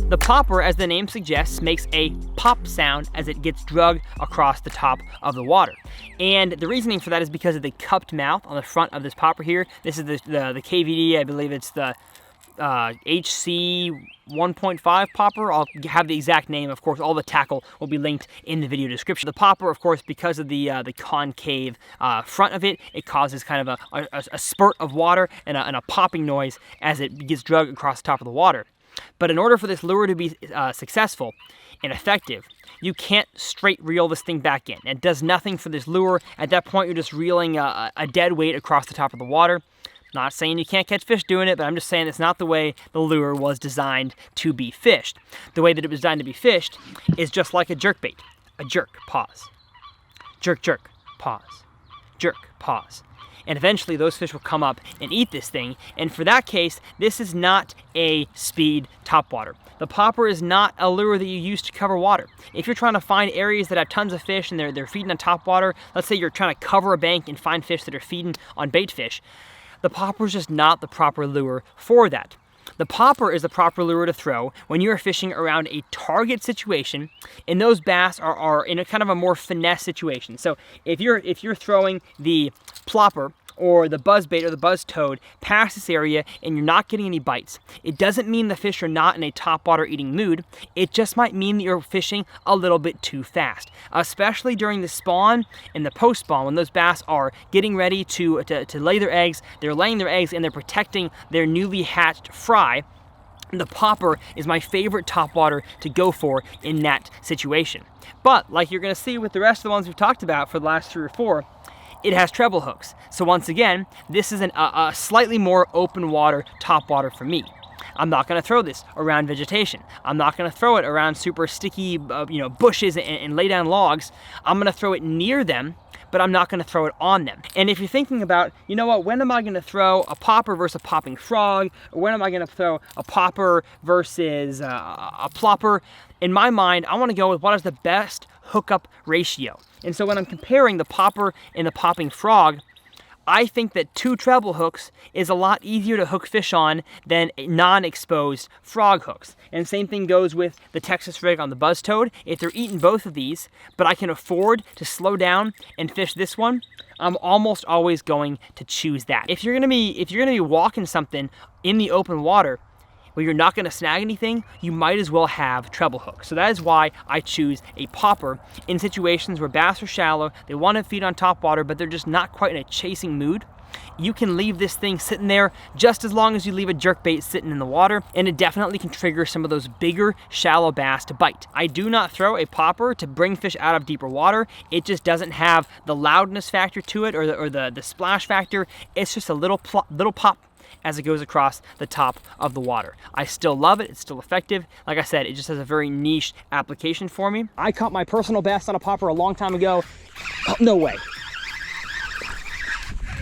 The plopper, as the name suggests, makes a pop sound as it gets dragged across the top of the water. And the reasoning for that is because of the cupped mouth on the front of this popper here. This is the KVD, I believe it's the HC 1.5 popper. I'll have the exact name. Of course, all the tackle will be linked in the video description. The popper, of course, because of the concave front of it, it causes kind of a spurt of water and a popping noise as it gets dragged across the top of the water. But in order for this lure to be successful and effective, you can't straight reel this thing back in. It does nothing for this lure. At that point, you're just reeling a dead weight across the top of the water. Not saying you can't catch fish doing it, but I'm just saying it's not the way the lure was designed to be fished. The way that it was designed to be fished is just like a jerkbait. A jerk, pause. Jerk, jerk, pause. Jerk, pause. And eventually those fish will come up and eat this thing. And for that case, this is not a speed topwater. The popper is not a lure that you use to cover water. If you're trying to find areas that have tons of fish and they're feeding on topwater, let's say you're trying to cover a bank and find fish that are feeding on bait fish, the popper is just not the proper lure for that. The popper is the proper lure to throw when you're fishing around a target situation, and those bass are in a kind of a more finesse situation. So if you're throwing the plopper or the buzzbait or the buzz toad past this area and you're not getting any bites, it doesn't mean the fish are not in a topwater eating mood. It just might mean that you're fishing a little bit too fast, especially during the spawn and the post spawn when those bass are getting ready to lay their eggs. They're laying their eggs and they're protecting their newly hatched fry. The popper is my favorite topwater to go for in that situation. But like you're gonna see with the rest of the ones we've talked about for the last 3 or 4, it has treble hooks. So once again, this is a slightly more open water topwater for me. I'm not gonna throw this around vegetation. I'm not gonna throw it around super sticky bushes and lay down logs. I'm gonna throw it near them, but I'm not gonna throw it on them. And if you're thinking about, you know what, when am I gonna throw a popper versus a popping frog? Or when am I gonna throw a popper versus a plopper? In my mind, I wanna go with what is the best hookup ratio. And so when I'm comparing the popper and the popping frog, I think that 2 treble hooks is a lot easier to hook fish on than non-exposed frog hooks. And same thing goes with the Texas rig on the buzz toad. If they're eating both of these, but I can afford to slow down and fish this one, I'm almost always going to choose that. If you're gonna be walking something in the open water where you're not gonna snag anything, you might as well have treble hooks. So that is why I choose a popper in situations where bass are shallow, they wanna feed on topwater, but they're just not quite in a chasing mood. You can leave this thing sitting there just as long as you leave a jerkbait sitting in the water, and it definitely can trigger some of those bigger, shallow bass to bite. I do not throw a popper to bring fish out of deeper water. It just doesn't have the loudness factor to it or the splash factor. It's just a little pop as it goes across the top of the water. I still love it, it's still effective. Like I said, it just has a very niche application for me. I caught my personal best on a popper a long time ago. Oh, no way.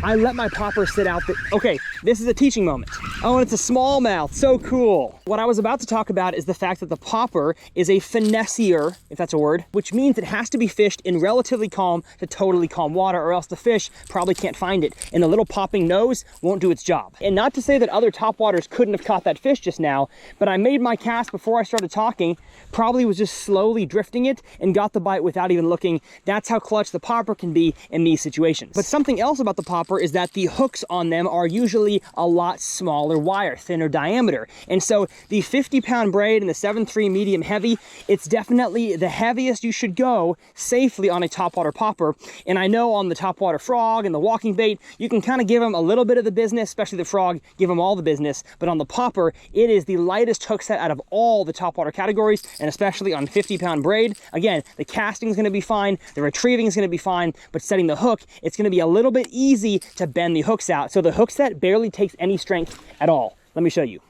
I let my popper sit out there. Okay, this is a teaching moment. Oh, and it's a smallmouth, so cool. What I was about to talk about is the fact that the popper is a finessier, if that's a word, which means it has to be fished in relatively calm to totally calm water, or else the fish probably can't find it, and the little popping nose won't do its job. And not to say that other topwaters couldn't have caught that fish just now, but I made my cast before I started talking, probably was just slowly drifting it, and got the bite without even looking. That's how clutch the popper can be in these situations. But something else about the popper is that the hooks on them are usually a lot smaller wire, thinner diameter. And so the 50-pound braid and the 7.3 medium heavy, it's definitely the heaviest you should go safely on a topwater popper. And I know on the topwater frog and the walking bait, you can kind of give them a little bit of the business, especially the frog, give them all the business. But on the popper, it is the lightest hook set out of all the topwater categories, and especially on 50-pound braid. Again, the casting is going to be fine, the retrieving is going to be fine, but setting the hook, it's going to be a little bit easy to bend the hooks out. So the hook set barely takes any strength at all. Let me show you.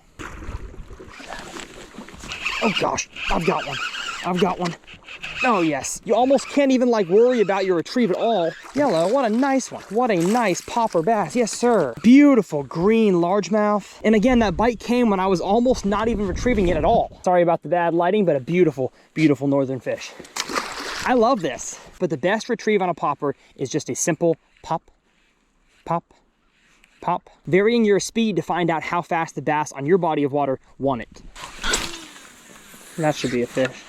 Oh gosh, I've got one. I've got one. Oh yes, you almost can't even like worry about your retrieve at all. Yellow, what a nice one. What a nice popper bass, yes sir. Beautiful green largemouth. And again, that bite came when I was almost not even retrieving it at all. Sorry about the bad lighting, but a beautiful, beautiful northern fish. I love this, but the best retrieve on a popper is just a simple pop, pop, pop, varying your speed to find out how fast the bass on your body of water want it. That should be a fish.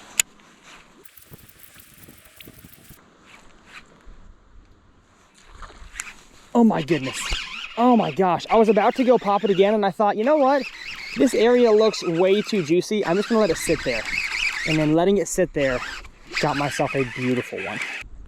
Oh my goodness. Oh my gosh. I was about to go pop it again and I thought, you know what? This area looks way too juicy. I'm just gonna let it sit there. And then letting it sit there, got myself a beautiful one.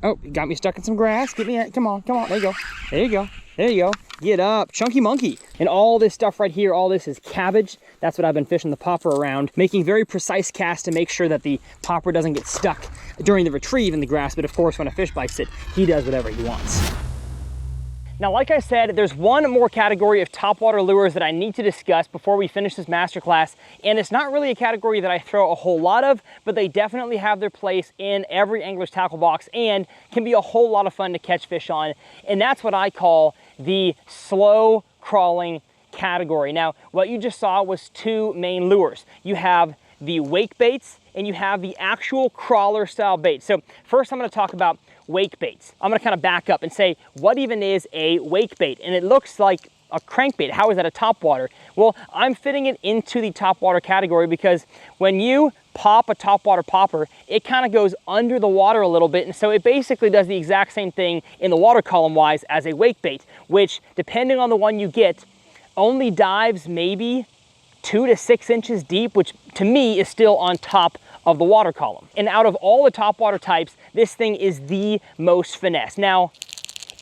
Oh, you got me stuck in some grass. Get me, come on, come on. There you go. There you go. There you go. Get up, chunky monkey. And all this stuff right here, all this is cabbage. That's what I've been fishing the popper around, making very precise casts to make sure that the popper doesn't get stuck during the retrieve in the grass. But of course, when a fish bites it, he does whatever he wants. Now, like I said, there's one more category of topwater lures that I need to discuss before we finish this masterclass, and it's not really a category that I throw a whole lot of, but they definitely have their place in every angler's tackle box and can be a whole lot of fun to catch fish on, and that's what I call the slow crawling category. Now, what you just saw was two main lures. You have the wake baits and you have the actual crawler style bait. So first I'm going to talk about wake baits. I'm going to kind of back up and say, what even is a wake bait? And it looks like a crankbait. How is that a topwater? Well, I'm fitting it into the topwater category because when you pop a topwater popper, it kind of goes under the water a little bit, and so it basically does the exact same thing in the water column wise as a wake bait, which depending on the one you get, only dives maybe 2 to 6 inches deep, which to me is still on top of the water column. And out of all the topwater types, this thing is the most finesse. Now,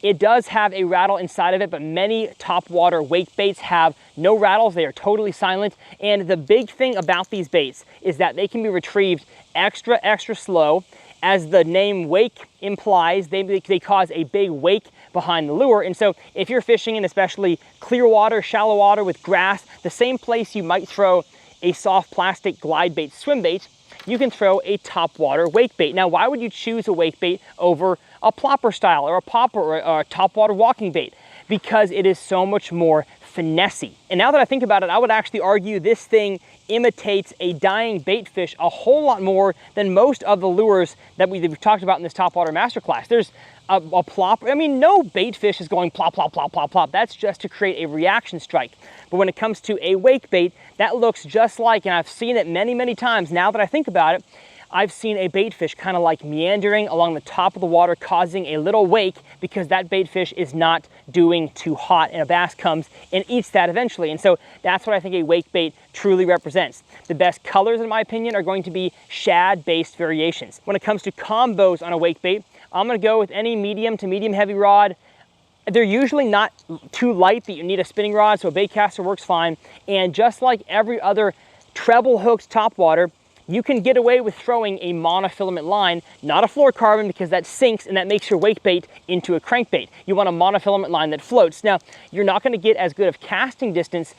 it does have a rattle inside of it, but many topwater wake baits have no rattles. They are totally silent. And the big thing about these baits is that they can be retrieved extra slow. As the name wake implies, they cause a big wake behind the lure. And so if you're fishing in especially clear water, shallow water with grass, the same place you might throw a soft plastic glide bait swim bait, you can throw a topwater wake bait. Now, why would you choose a wake bait over a plopper style or a popper or a topwater walking bait? Because it is so much more finessey. And now that I think about it, I would actually argue this thing imitates a dying bait fish a whole lot more than most of the lures that we've talked about in this topwater masterclass. There's a plopper. I mean, no bait fish is going plop, plop, plop, plop, plop. That's just to create a reaction strike. But when it comes to a wake bait, that looks just like, and I've seen it many, many times now that I think about it, I've seen a bait fish kind of like meandering along the top of the water, causing a little wake because that bait fish is not doing too hot, and a bass comes and eats that eventually. And so that's what I think a wake bait truly represents. The best colors, in my opinion, are going to be shad-based variations. When it comes to combos on a wake bait, I'm going to go with any medium to medium heavy rod. They're usually not too light that you need a spinning rod, so a bait caster works fine. And just like every other treble hooked topwater, you can get away with throwing a monofilament line, not a fluorocarbon, because that sinks and that makes your wake bait into a crankbait. You want a monofilament line that floats. Now, you're not going to get as good of casting distance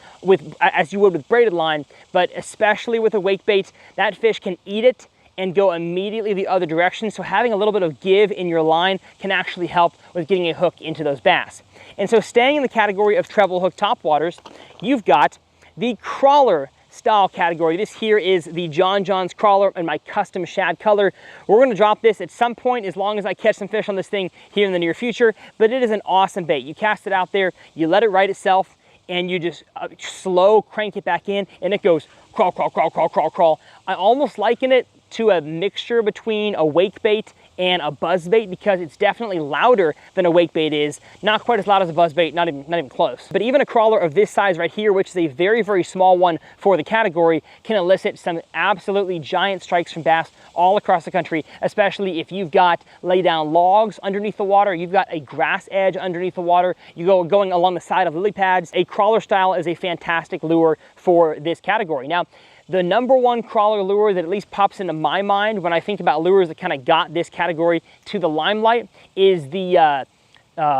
as you would with braided line, but especially with a wake bait, that fish can eat it and go immediately the other direction. So having a little bit of give in your line can actually help with getting a hook into those bass. And so staying in the category of treble hook topwaters, you've got the crawler style category. This here is the John John's crawler in my custom shad color. We're going to drop this at some point as long as I catch some fish on this thing here in the near future, but it is an awesome bait. You cast it out there, you let it right itself, and you just slow crank it back in, and it goes crawl, crawl, crawl, crawl, crawl, crawl. I almost liken it to a mixture between a wake bait and a buzzbait because it's definitely louder than a wake bait is. Not quite as loud as a buzzbait, not even close. But even a crawler of this size right here, which is a very, very small one for the category, can elicit some absolutely giant strikes from bass all across the country, especially if you've got lay down logs underneath the water, you've got a grass edge underneath the water, going along the side of lily pads. A crawler style is a fantastic lure for this category. Now, the number one crawler lure that at least pops into my mind when I think about lures that kind of got this category to the limelight is I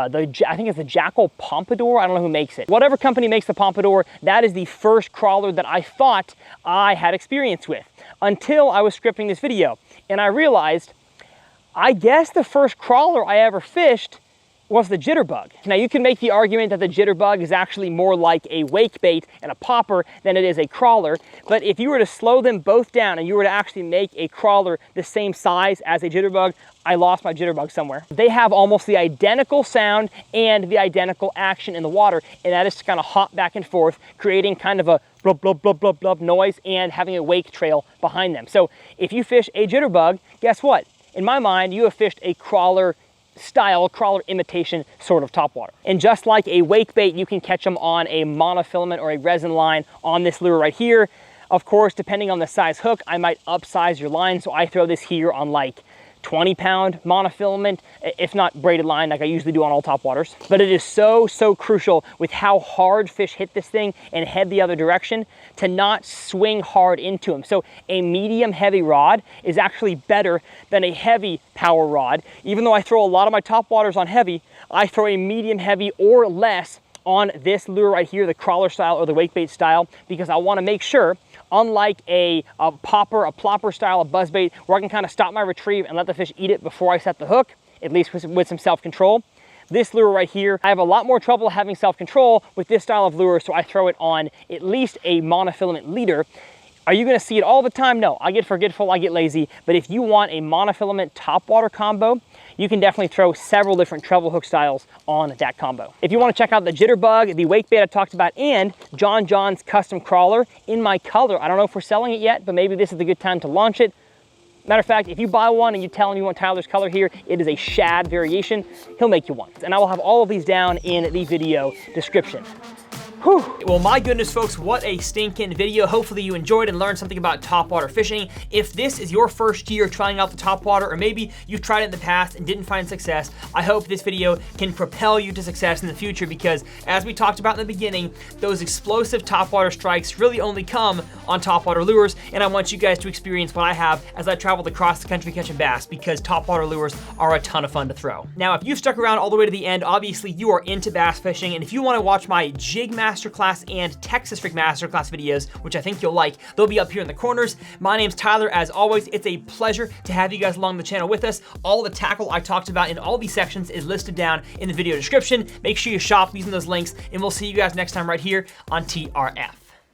think it's the Jackal Pompadour. I don't know who makes it. Whatever company makes the Pompadour, that is the first crawler that I thought I had experience with until I was scripting this video. And I realized, I guess the first crawler I ever fished was the jitterbug. Now, you can make the argument that the jitterbug is actually more like a wake bait and a popper than it is a crawler, but if you were to slow them both down and you were to actually make a crawler the same size as a jitterbug, I lost my jitterbug somewhere. They have almost the identical sound and the identical action in the water, and that is to kind of hop back and forth, creating kind of a blub, blub, blub, blub, blub noise and having a wake trail behind them. So if you fish a jitterbug, guess what? In my mind, you have fished a crawler style, crawler imitation sort of topwater. And just like a wake bait, you can catch them on a monofilament or a resin line on this lure right here. Of course, depending on the size hook, I might upsize your line. So I throw this here on like 20-pound monofilament, if not braided line like I usually do on all topwaters. But it is so, so crucial with how hard fish hit this thing and head the other direction to not swing hard into them. So a medium heavy rod is actually better than a heavy power rod. Even though I throw a lot of my topwaters on heavy, I throw a medium heavy or less on this lure right here, the crawler style or the wakebait style, because I want to make sure, unlike a popper, a plopper style of buzzbait, where I can kind of stop my retrieve and let the fish eat it before I set the hook, at least with some self-control. This lure right here, I have a lot more trouble having self-control with this style of lure, so I throw it on at least a monofilament leader. Are you gonna see it all the time? No, I get forgetful, I get lazy, but if you want a monofilament topwater combo, you can definitely throw several different treble hook styles on that combo. If you wanna check out the jitterbug, the wakebait I talked about, and John's custom crawler in my color, I don't know if we're selling it yet, but maybe this is a good time to launch it. Matter of fact, if you buy one and you tell him you want Tyler's color here, it is a shad variation, he'll make you one. And I will have all of these down in the video description. Whew. Well, my goodness, folks, what a stinking video. Hopefully you enjoyed and learned something about topwater fishing. If this is your first year trying out the topwater, or maybe you've tried it in the past and didn't find success, I hope this video can propel you to success in the future, because as we talked about in the beginning, those explosive topwater strikes really only come on topwater lures, and I want you guys to experience what I have as I traveled across the country catching bass, because topwater lures are a ton of fun to throw. Now, if you've stuck around all the way to the end, obviously you are into bass fishing, and if you want to watch my jig Masterclass and Texas Rig Masterclass videos, which I think you'll like, they'll be up here in the corners. My name's Tyler. As always, it's a pleasure to have you guys along the channel with us. All the tackle I talked about in all these sections is listed down in the video description. Make sure you shop using those links, and we'll see you guys next time right here on TRF.